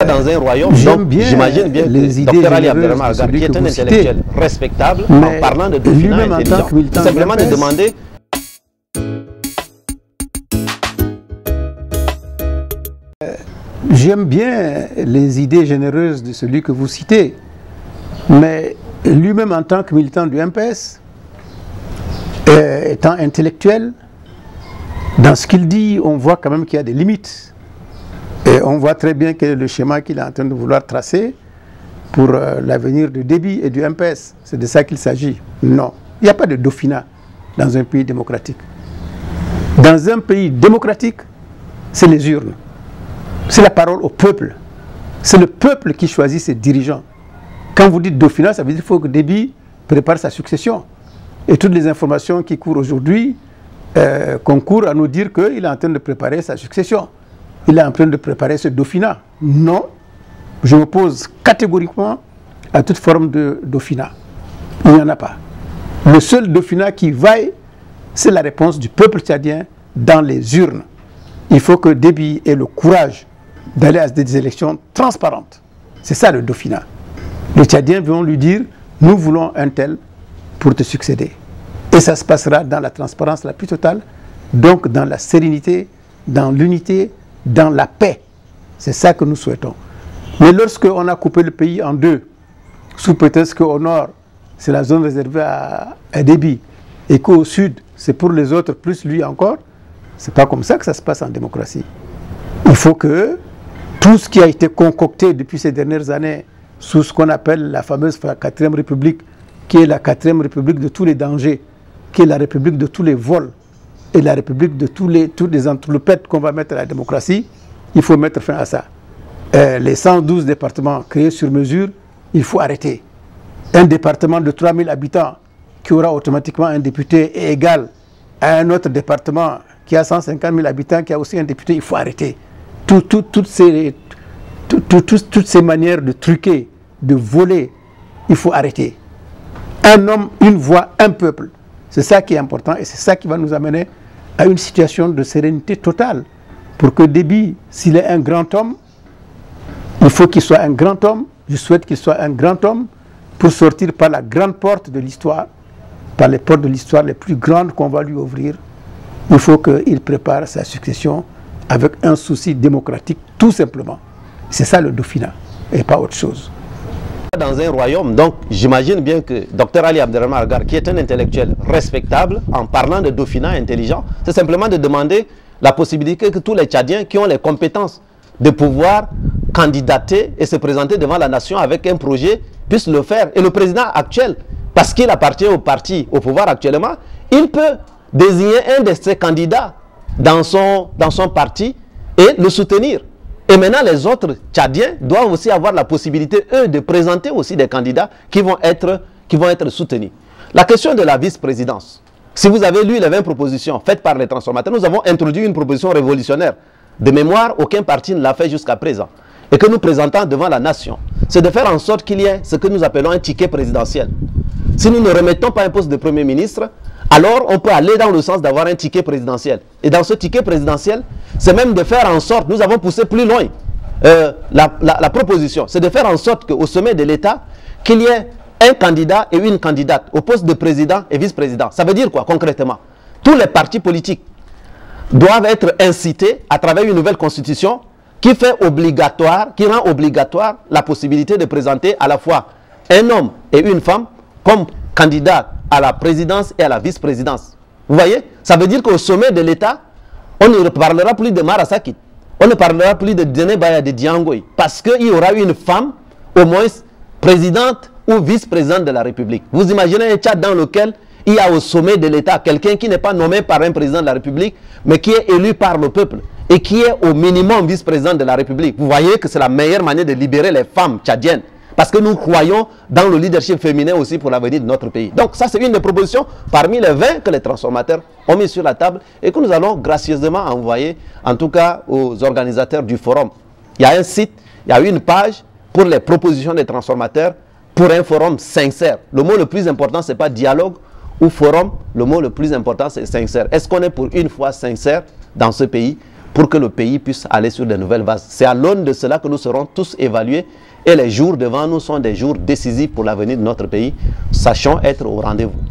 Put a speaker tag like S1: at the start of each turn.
S1: dans un royaume, j'imagine bien que Dr Ali Abderrahmane Agar, qui est un intellectuel respectable, en parlant de Dauphinat intelligent, simplement de demander...
S2: J'aime bien les idées généreuses de celui que vous citez, mais lui-même en tant que militant du MPS, étant intellectuel, dans ce qu'il dit, on voit quand même qu'il y a des limites. Et on voit très bien quel est le schéma qu'il est en train de vouloir tracer pour l'avenir du Déby et du MPS. C'est de ça qu'il s'agit. Non, il n'y a pas de Dauphinat dans un pays démocratique. Dans un pays démocratique, c'est les urnes. C'est la parole au peuple. C'est le peuple qui choisit ses dirigeants. Quand vous dites Dauphinat, ça veut dire qu'il faut que Déby prépare sa succession. Et toutes les informations qui courent aujourd'hui concourent à nous dire qu'il est en train de préparer sa succession. Il est en train de préparer ce Dauphinat. Non, je m'oppose catégoriquement à toute forme de Dauphinat. Il n'y en a pas. Le seul Dauphinat qui vaille, c'est la réponse du peuple tchadien dans les urnes. Il faut que Déby ait le courage d'aller à des élections transparentes. C'est ça le Dauphinat. Les Tchadiens vont lui dire, nous voulons un tel pour te succéder. Et ça se passera dans la transparence la plus totale, donc dans la sérénité, dans l'unité, dans la paix. C'est ça que nous souhaitons. Mais lorsqu'on a coupé le pays en deux, sous prétexte qu'au nord, c'est la zone réservée à Déby, et qu'au sud, c'est pour les autres, plus lui encore, c'est pas comme ça que ça se passe en démocratie. Il faut que tout ce qui a été concocté depuis ces dernières années sous ce qu'on appelle la fameuse 4e République, qui est la 4e République de tous les dangers, qui est la République de tous les vols, et la République de toutes les entreloupettes qu'on va mettre à la démocratie, il faut mettre fin à ça. Les 112 départements créés sur mesure, il faut arrêter. Un département de 3000 habitants qui aura automatiquement un député est égal à un autre département qui a 150 000 habitants, qui a aussi un député, il faut arrêter. Toutes ces manières de truquer, de voler, il faut arrêter. Un homme, une voix, un peuple. C'est ça qui est important et c'est ça qui va nous amener à une situation de sérénité totale. Pour que Déby, s'il est un grand homme, il faut qu'il soit un grand homme. Je souhaite qu'il soit un grand homme pour sortir par la grande porte de l'histoire, par les portes de l'histoire les plus grandes qu'on va lui ouvrir. Il faut qu'il prépare sa succession avec un souci démocratique, tout simplement. C'est ça le Dauphinat, et pas autre chose.
S1: Dans un royaume, donc j'imagine bien que Dr Ali Abderrahmane Agar, qui est un intellectuel respectable, en parlant de Dauphinat intelligent, c'est simplement de demander la possibilité que tous les Tchadiens qui ont les compétences de pouvoir candidater et se présenter devant la nation avec un projet puissent le faire. Et le président actuel, parce qu'il appartient au parti au pouvoir actuellement, il peut désigner un de ses candidats dans son parti et le soutenir. Et maintenant, les autres Tchadiens doivent aussi avoir la possibilité, eux, de présenter aussi des candidats qui vont être soutenus. La question de la vice-présidence. Si vous avez lu les 20 propositions faites par les transformateurs, nous avons introduit une proposition révolutionnaire. De mémoire, aucun parti ne l'a fait jusqu'à présent. Et que nous présentons devant la nation. C'est de faire en sorte qu'il y ait ce que nous appelons un ticket présidentiel. Si nous ne remettons pas un poste de Premier ministre, alors on peut aller dans le sens d'avoir un ticket présidentiel. Et dans ce ticket présidentiel, c'est même de faire en sorte, nous avons poussé plus loin la proposition, c'est de faire en sorte qu'au sommet de l'État, qu'il y ait un candidat et une candidate au poste de président et vice-président. Ça veut dire quoi concrètement? Tous les partis politiques doivent être incités à travers une nouvelle constitution qui rend obligatoire la possibilité de présenter à la fois un homme et une femme comme candidat à la présidence et à la vice-présidence. Vous voyez? Ça veut dire qu'au sommet de l'État, on ne parlera plus de Mara Sakit, on ne parlera plus de Dene Baya de Diangoy, parce qu'il y aura une femme, au moins présidente ou vice-présidente de la République. Vous imaginez un Tchad dans lequel il y a au sommet de l'État quelqu'un qui n'est pas nommé par un président de la République, mais qui est élu par le peuple et qui est au minimum vice-président de la République. Vous voyez que c'est la meilleure manière de libérer les femmes tchadiennes. Parce que nous croyons dans le leadership féminin aussi pour l'avenir de notre pays. Donc ça, c'est une des propositions parmi les 20 que les transformateurs ont mis sur la table et que nous allons gracieusement envoyer, en tout cas aux organisateurs du forum. Il y a un site, il y a une page pour les propositions des transformateurs pour un forum sincère. Le mot le plus important, ce n'est pas dialogue ou forum, le mot le plus important, c'est sincère. Est-ce qu'on est pour une fois sincère dans ce pays pour que le pays puisse aller sur de nouvelles bases. C'est à l'aune de cela que nous serons tous évalués et les jours devant nous sont des jours décisifs pour l'avenir de notre pays. Sachons être au rendez-vous.